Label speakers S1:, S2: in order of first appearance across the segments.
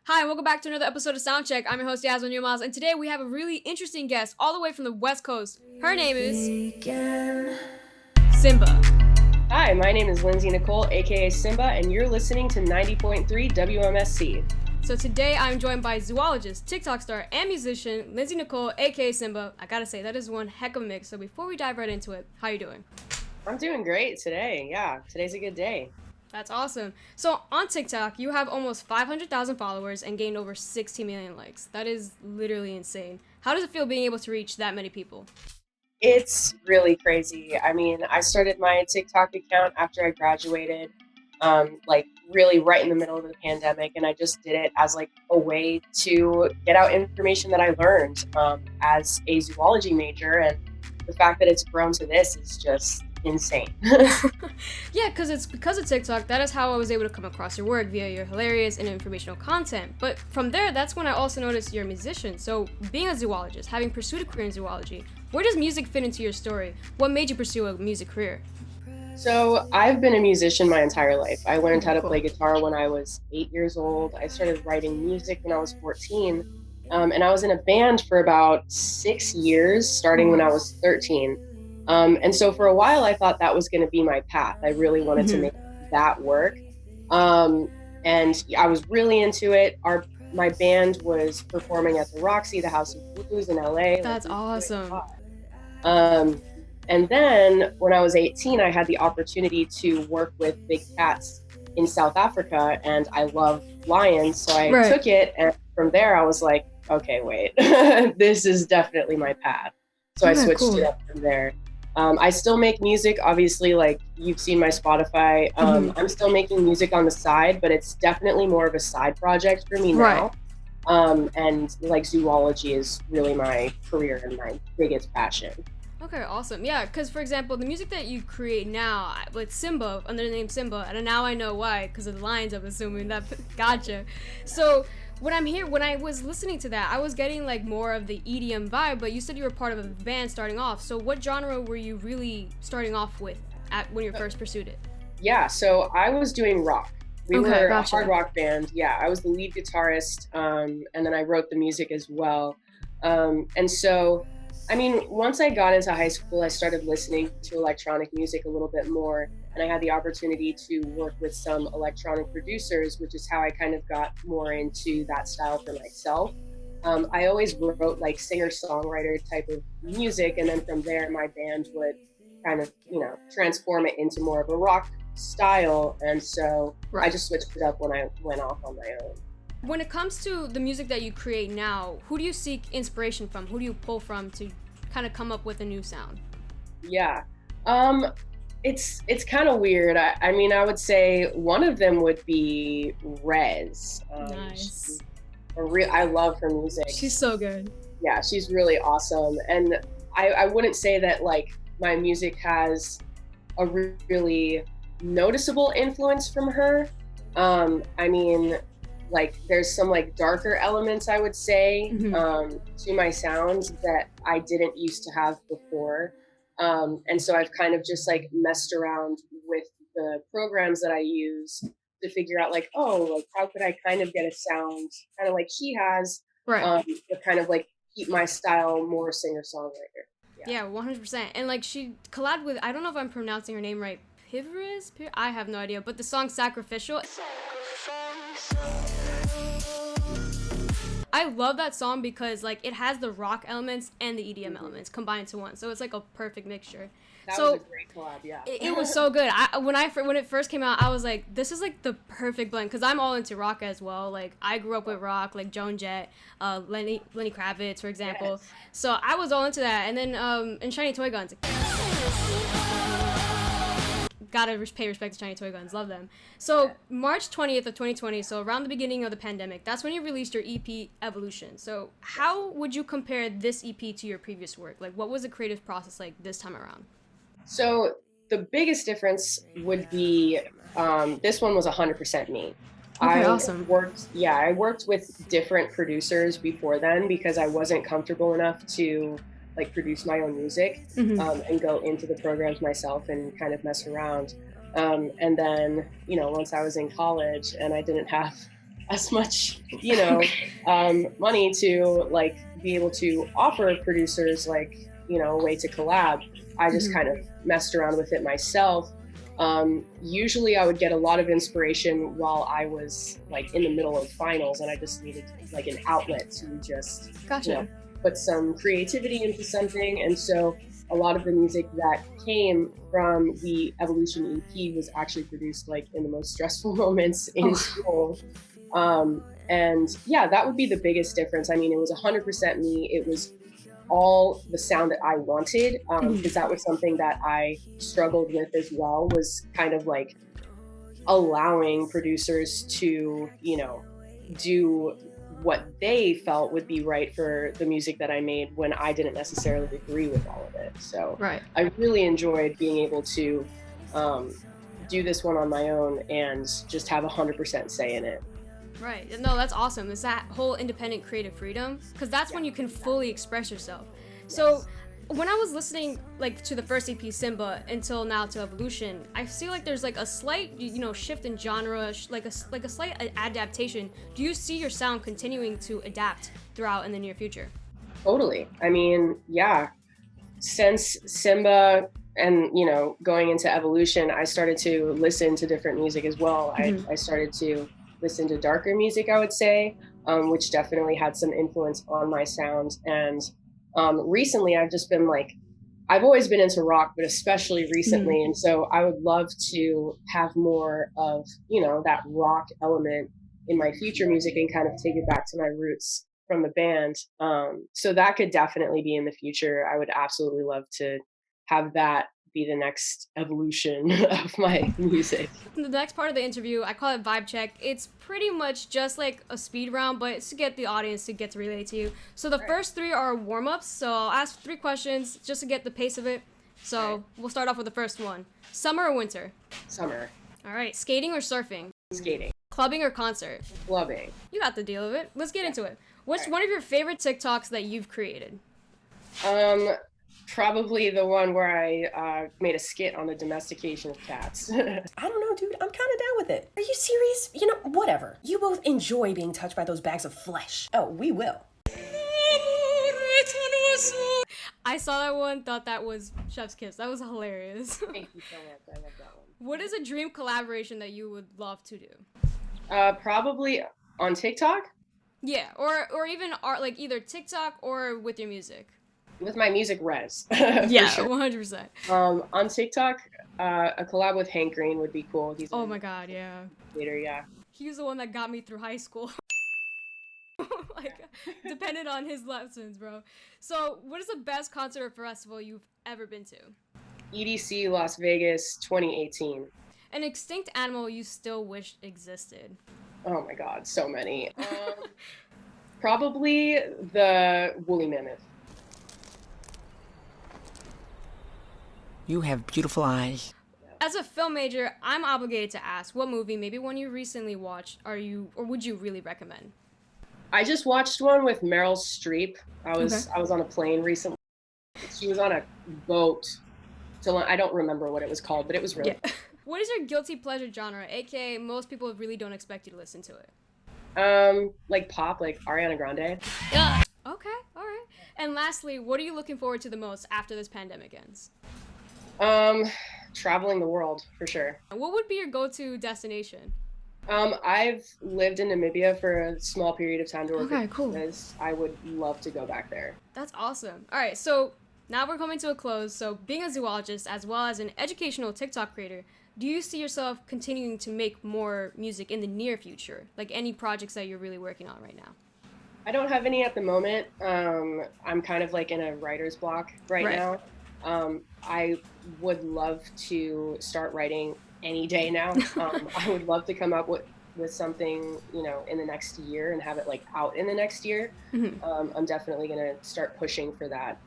S1: Hi, and welcome back to another episode of Soundcheck. I'm your host, Yasmin Yilmaz, and today we have a really interesting guest all the way from the West Coast. Her name is Simbah.
S2: Hi, my name is Lindsay Nikole, aka Simbah, and you're listening to 90.3 WMSC.
S1: So today I'm joined by zoologist, TikTok star, and musician Lindsay Nikole, aka Simbah. I gotta say, that is one heck of a mix. So before we dive right into it, how you doing?
S2: I'm doing great today. Yeah, today's a good day.
S1: That's awesome. So on TikTok, you have almost 500,000 followers and gained over 60 million likes. That is literally insane. How does it feel being able to reach that many people?
S2: It's really crazy. I mean, I started my TikTok account after I graduated, really right in the middle of the pandemic, and I just did it as like a way to get out information that I learned as a zoology major, and the fact that it's grown to this is just insane.
S1: Yeah, because it's because of TikTok, that is how I was able to come across your work via your hilarious and informational content. But from there, that's when I also noticed you're a musician. So being a zoologist, having pursued a career in zoology, where does music fit into your story? What made you pursue a music career?
S2: So I've been a musician my entire life. I learned how to
S1: Cool.
S2: play guitar when I was 8 years old. I started writing music when I was 14. And I was in a band for about 6 years, starting when I was 13. And so for a while, I thought that was going to be my path. I really wanted to make that work. And I was really into it. My band was performing at the Roxy, the House of Blues in LA.
S1: That's awesome.
S2: And then when I was 18, I had the opportunity to work with big cats in South Africa, and I love lions. So I took it, and from there I was like, okay, wait, this is definitely my path. So I switched it up from there. I still make music, obviously, like you've seen my Spotify. I'm still making music on the side, but it's definitely more of a side project for me now. And like zoology is really my career and my biggest passion.
S1: Okay, awesome. Yeah, because for example, the music that you create now with Simbah, under the name Simbah, and now I know why, because of the lines, I'm assuming that. Gotcha. So when I was listening to that, I was getting like more of the EDM vibe, but you said you were part of a band starting off. So what genre were you really starting off with when you first pursued it?
S2: Yeah, so I was doing rock. We were
S1: gotcha.
S2: a hard rock band. Yeah, I was the lead guitarist, and then I wrote the music as well. And so, I mean, once I got into high school, I started listening to electronic music a little bit more, and I had the opportunity to work with some electronic producers, which is how I kind of got more into that style for myself. I always wrote like singer-songwriter type of music, and then from there, my band would kind of, transform it into more of a rock style, and so I just switched it up when I went off on my own.
S1: When it comes to the music that you create now, who do you seek inspiration from? Who do you pull from to kind of come up with a new sound?
S2: Yeah. It's kind of weird. I mean, I would say one of them would be Rez.
S1: Nice.
S2: I love her music.
S1: She's so good.
S2: Yeah, she's really awesome. And I wouldn't say that like my music has a really noticeable influence from her. I mean, like there's some like darker elements, I would say, to my sounds that I didn't used to have before. And so I've kind of just like messed around with the programs that I use to figure out like, how could I kind of get a sound kind of like she has, to kind of like keep my style more singer-songwriter.
S1: Yeah, 100%. And like she collabed with, I don't know if I'm pronouncing her name right, Pivriz? I have no idea, but the song Sacrificial. I love that song because like it has the rock elements and the EDM elements combined into one, so it's like a perfect mixture.
S2: That was a great collab, yeah.
S1: It was so good. When it first came out, I was like, this is like the perfect blend because I'm all into rock as well. Like I grew up with rock, like Joan Jett, Lenny Kravitz, for example. Yes. So I was all into that, and then and Shiny Toy Guns. Gotta pay respect to Shiny Toy Guns, love them. So March 20th of 2020, so around the beginning of the pandemic, that's when you released your EP Evolution. So how would you compare this EP to your previous work? Like what was the creative process like this time around?
S2: So the biggest difference would be this one was 100% me.
S1: Okay, awesome.
S2: I worked with different producers before then because I wasn't comfortable enough to like produce my own music and go into the programs myself and kind of mess around. And then, once I was in college and I didn't have as much, money to like be able to offer producers like, a way to collab. I just kind of messed around with it myself. Usually I would get a lot of inspiration while I was like in the middle of finals, and I just needed like an outlet to just put some creativity into something. And so a lot of the music that came from the Evolution EP was actually produced like in the most stressful moments in school. And yeah, that would be the biggest difference. I mean, it was 100% me. It was all the sound that I wanted, because that was something that I struggled with as well, was kind of like allowing producers to, do what they felt would be right for the music that I made when I didn't necessarily agree with all of it. So I really enjoyed being able to do this one on my own and just have 100% say in it.
S1: Right. No, that's awesome. It's that whole independent creative freedom, because that's when you can fully express yourself. Yes. So when I was listening like to the first EP Simbah until now to Evolution, I feel like there's like a slight shift in genre, like a slight adaptation. Do you see your sound continuing to adapt throughout in the near future?
S2: Totally. I mean, yeah. Since Simbah and going into Evolution, I started to listen to different music as well. I started to listen to darker music, I would say, which definitely had some influence on my sound. And recently I've just been like, I've always been into rock, but especially recently. And so I would love to have more of, that rock element in my future music and kind of take it back to my roots from the band. So that could definitely be in the future. I would absolutely love to have that be the next evolution of my music.
S1: The next part of the interview, I call it vibe check. It's pretty much just like a speed round, but it's to get the audience to get to relate to you. So the first 3 are warm-ups. So I'll ask 3 questions just to get the pace of it. So we'll start off with the first one. Summer or winter?
S2: Summer.
S1: All right. Skating or surfing?
S2: Skating.
S1: Clubbing or concert?
S2: Clubbing.
S1: You got the deal of it. Let's get into it. What's one of your favorite TikToks that you've created?
S2: Probably the one where I made a skit on the domestication of cats.
S3: I don't know, dude. I'm kind of down with it. Are you serious? Whatever. You both enjoy being touched by those bags of flesh. Oh, we will.
S1: I saw that one, thought that was Chef's Kiss. That was hilarious.
S2: Thank you so much. I love that one.
S1: What is a dream collaboration that you would love to do?
S2: Probably on TikTok.
S1: Yeah, or even art, like either TikTok or with your music.
S2: With my music res.
S1: Yeah, sure. 100%.
S2: On TikTok, a collab with Hank Green would be cool. He's
S1: my god, yeah.
S2: Later, yeah.
S1: He was the one that got me through high school. Like, depended on his lessons, bro. So, what is the best concert or festival you've ever been to?
S2: EDC Las Vegas 2018.
S1: An extinct animal you still wished existed?
S2: Oh my god, so many. Probably the woolly mammoth.
S4: You have beautiful eyes.
S1: As a film major, I'm obligated to ask, what movie, maybe one you recently watched, would you really recommend?
S2: I just watched one with Meryl Streep. I was on a plane recently. She was on a boat. So I don't remember what it was called, but it was really.
S1: Yeah. What is your guilty pleasure genre? AKA, most people really don't expect you to listen to it.
S2: Like pop, like Ariana Grande.
S1: Yeah. Okay, all right. And lastly, what are you looking forward to the most after this pandemic ends?
S2: Traveling the world for sure.
S1: What would be your go-to destination?
S2: I've lived in Namibia for a small period of time to work.
S1: Okay, cool.
S2: Because I would love to go back there.
S1: That's awesome. All right, so now we're coming to a close. So being a zoologist as well as an educational TikTok creator, do you see yourself continuing to make more music in the near future? Like any projects that you're really working on right now?
S2: I don't have any at the moment. I'm kind of like in a writer's block right now. I would love to start writing any day now. I would love to come up with something, in the next year and have it like out in the next year. I'm definitely going to start pushing for that.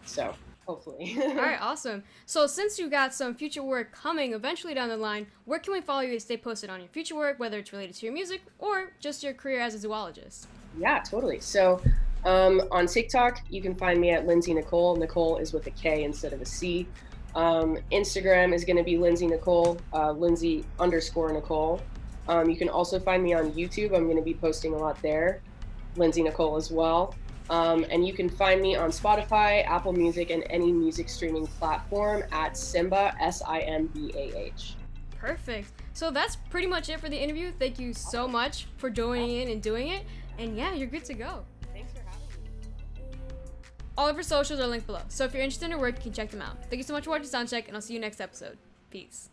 S2: So hopefully.
S1: All right, awesome. So since you got some future work coming eventually down the line, where can we follow you to stay posted on your future work, whether it's related to your music or just your career as a zoologist?
S2: Yeah, totally. So on TikTok, you can find me at Lindsay Nikole. Nikole is with a K instead of a C. Instagram is going to be Lindsay Nikole, Lindsay_Nikole. You can also find me on YouTube. I'm going to be posting a lot there. Lindsay Nikole as well. And you can find me on Spotify, Apple Music, and any music streaming platform at Simbah, Simbah.
S1: Perfect. So that's pretty much it for the interview. Thank you so much for joining in and doing it. And yeah, you're good to go.
S2: Thanks for having me.
S1: All of her socials are linked below. So if you're interested in her work, you can check them out. Thank you so much for watching Soundcheck, and I'll see you next episode. Peace.